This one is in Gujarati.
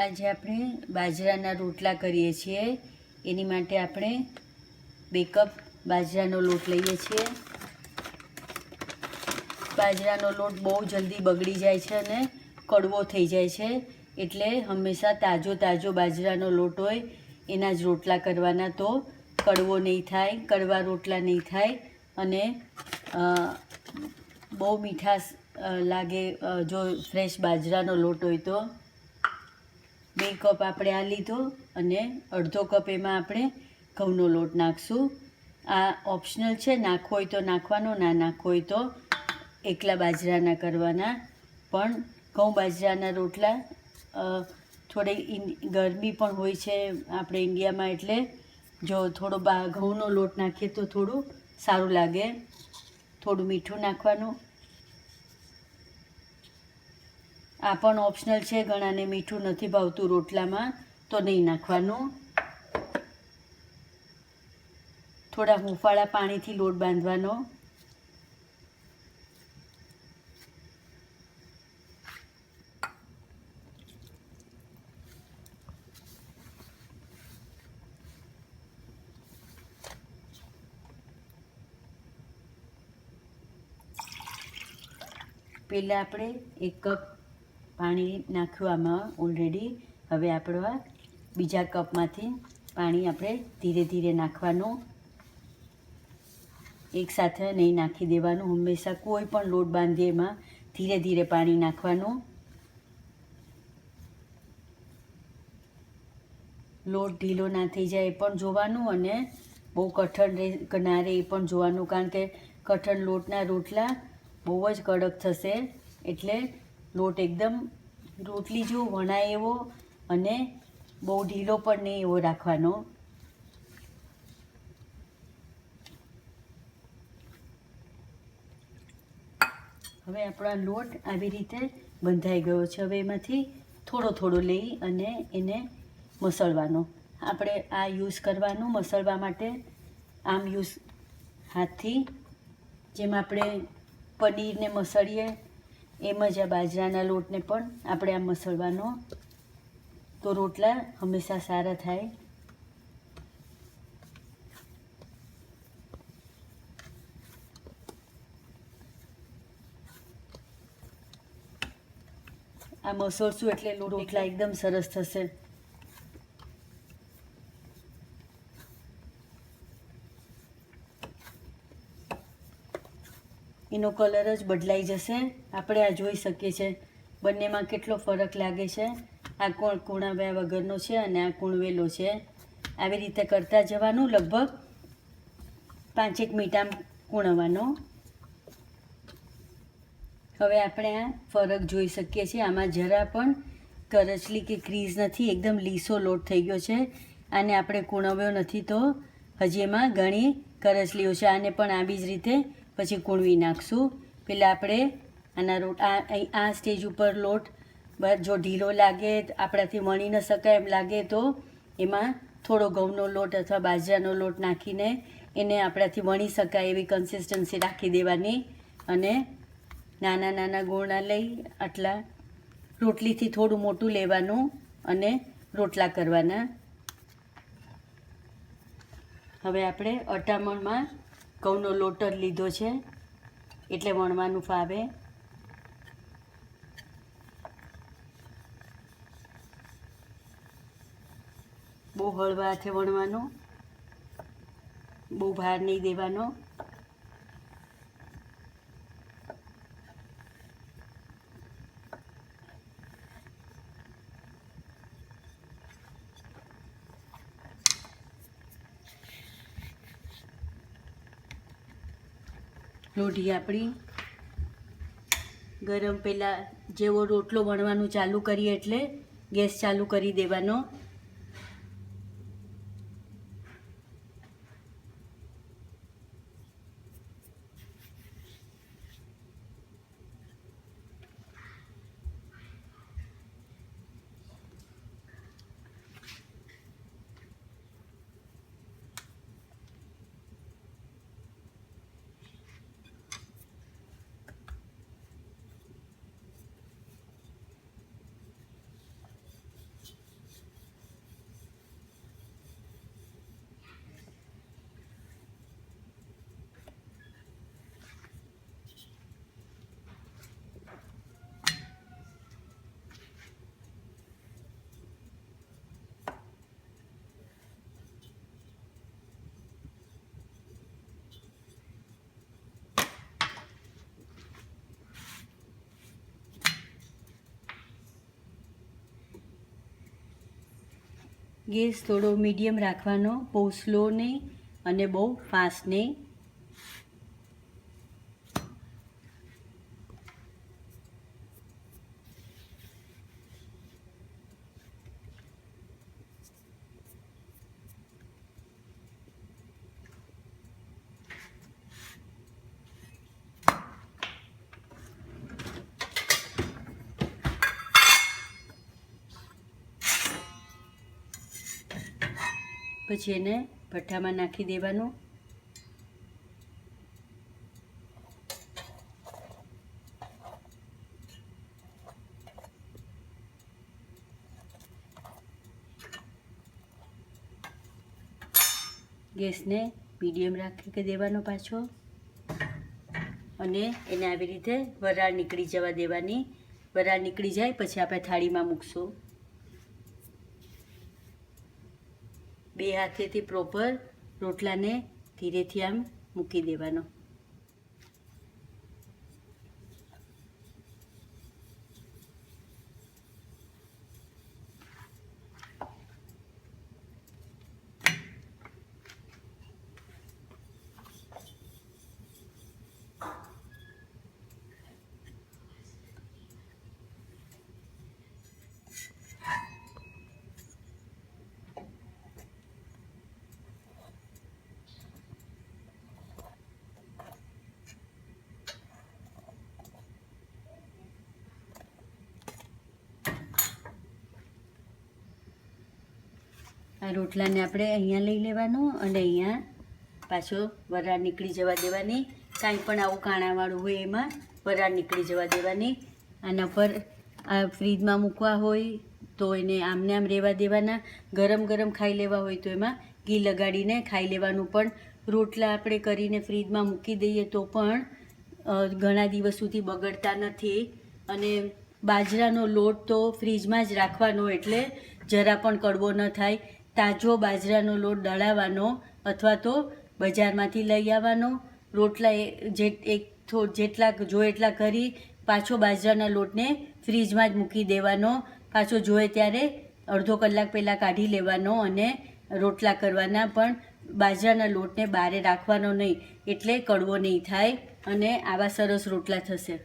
આજે આપણે બાજરાના રોટલા કરીએ છીએ। એની માટે આપણે 2 કપ બાજરાનો લોટ લઈએ છીએ। બાજરાનો લોટ બહુ જલ્દી બગડી જાય છે અને કડવો થઈ જાય છે, એટલે હંમેશા તાજો બાજરાનો લોટ હોય એના જ રોટલા કરવાના, તો કડવો નહીં થાય, કડવા રોટલા નહીં થાય અને બહુ મીઠાશ લાગે જો ફ્રેશ બાજરાનો લોટ હોય તો। 2 કપ આપણે આ લીધો અને અડધો કપ એમાં આપણે ઘઉંનો લોટ નાખશું। આ ઓપ્શનલ છે, નાખવો હોય તો નાખવાનો, ના નાખવો હોય તો એકલા બાજરાના કરવાના। પણ ઘઉં બાજરાના રોટલા થોડી ગરમી પણ હોય છે આપણે ઇન્ડિયામાં, એટલે જો થોડો ઘઉંનો લોટ નાખીએ તો થોડું સારું લાગે। થોડું મીઠું નાખવાનું, આ પણ ઓપ્શનલ છે, ઘણાને મીઠું નથી ભાવતું રોટલામાં તો નહીં નાખવાનું। થોડા હુંફાળા પાણીથી લોટ બાંધવાનો। પહેલાં આપણે 1 કપ પાણી નાખ્યું આમાં ઓલરેડી। હવે આપણે બીજા કપમાંથી પાણી આપણે ધીરે ધીરે નાખવાનું, એકસાથે નહીં નાખી દેવાનું। હંમેશા કોઈ પણ લોટ બાંધીએ એમાં ધીરે ધીરે પાણી નાખવાનું। લોટ ઢીલો ના થઈ જાય એ પણ જોવાનું અને બહુ કઠણ ના રહે એ પણ જોવાનું, કારણ કે કઠણ લોટના રોટલા બહુ જ કડક થશે, એટલે લોટ એકદમ રોટલી જેવો વણાય એવો અને બહુ ઢીલો પણ નહીં એવો રાખવાનો। હવે આપણો લોટ આવી રીતે બંધાઈ ગયો છે। હવે એમાંથી થોડો થોડો લઈ અને એને મસળવાનો। આપણે આ યુઝ કરવાનું મસળવા માટે, આમ યુઝ હાથથી, જેમ આપણે પનીરને મસળીએ એમ જ આ બાજરાના લોટને પણ આપણે આમ મસળવાનો, તો રોટલા હંમેશા સારા થાય। આ મસળશું એટલે રોટલા એકદમ સરસ થશે। એનો કલર જ બદલાઈ જશે। આપણે આ જોઈ શકીએ છીએ બંનેમાં કેટલો ફરક લાગે છે। આ કૂણાવ્યા વગરનો છે અને આ કૂણવેલો છે। આવી રીતે કરતા જવાનું, લગભગ 5 મિનિટ આમ કૂણવવાનો। હવે આપણે આ ફરક જોઈ શકીએ છીએ, આમાં જરા પણ કરચલી કે ક્રીઝ નથી, એકદમ લીસો લોટ થઈ ગયો છે। આને આપણે કૂણવ્યો નથી તો હજી એમાં ઘણી કરચલીઓ છે, આને પણ આવી જ રીતે પછી કૂણવી નાખશું। પહેલાં આપણે આ સ્ટેજ ઉપર લોટ જો ઢીલો લાગે, આપણાથી વણી ન શકાય એમ લાગે તો એમાં થોડો ઘઉંનો લોટ અથવા બાજરાનો લોટ નાખીને એને આપણાથી વણી શકાય એવી કન્સિસ્ટન્સી રાખી દેવાની અને નાના નાના ગોળા લઈ આટલા રોટલીથી થોડું મોટું લેવાનું અને રોટલા કરવાના। હવે આપણે અટામણમાં ઘઉંનો લોટ જ લીધો છે એટલે વણવાનું ફાવે। બહુ હળવા હાથે વણવાનો, બહુ ભાર નહીં દેવાનો। લોઢી આપણી ગરમ, પહેલાં જેવો રોટલો વણવાનું ચાલુ કરીએ એટલે ગેસ ચાલુ કરી દેવાનો। ગેસ થોડો મીડિયમ રાખવાનો, બહુ સ્લો નહીં અને બહુ ફાસ્ટ નહીં. પછી એને ભઠ્ઠામાં નાખી દેવાનું. ગેસને મીડિયમ રાખી દેવાનો પાછો અને એને આવી રીતે વરાળ નીકળી જવા દેવાની. વરાળ નીકળી જાય પછી આપણે થાળીમાં મૂકશું. બે હાથેથી પ્રોપર રોટલાને ધીરેથી આમ મૂકી દેવાનો. આ રોટલાને આપણે અહીંયા લઈ લેવાનો અને અહીંયા પાછો વરાળ નીકળી જવા દેવાની. કાંઈ પણ આવું કાણાવાળું હોય એમાં વરાળ નીકળી જવા દેવાની. આના પર આ ફ્રીજમાં મૂકવા હોય તો એને આમને આમ રહેવા દેવાના. ગરમ ગરમ ખાઈ લેવા હોય તો એમાં ઘી લગાડીને ખાઈ લેવાનું. પણ રોટલા આપણે કરીને ફ્રીજમાં મૂકી દઈએ તો પણ ઘણા દિવસ સુધી બગડતા નથી. અને બાજરાનો લોટ તો ફ્રીજમાં જ રાખવાનો એટલે જરા પણ કડવો ન થાય. તાજો બાજરાનો લોટ દળાવવાનો અથવા તો બજારમાંથી લઈ આવવાનો. રોટલા જેટલા જોઈએ એટલા કરી પાછો બાજરાના લોટને ફ્રીજમાં જ મૂકી દેવાનો. પાછો જોઈએ ત્યારે અડધો કલાક પહેલાં કાઢી લેવાનો અને રોટલા કરવાના. પણ બાજરાના લોટને બહાર રાખવાનો નહીં એટલે કડવો નહીં થાય અને આવા સરસ રોટલા થશે.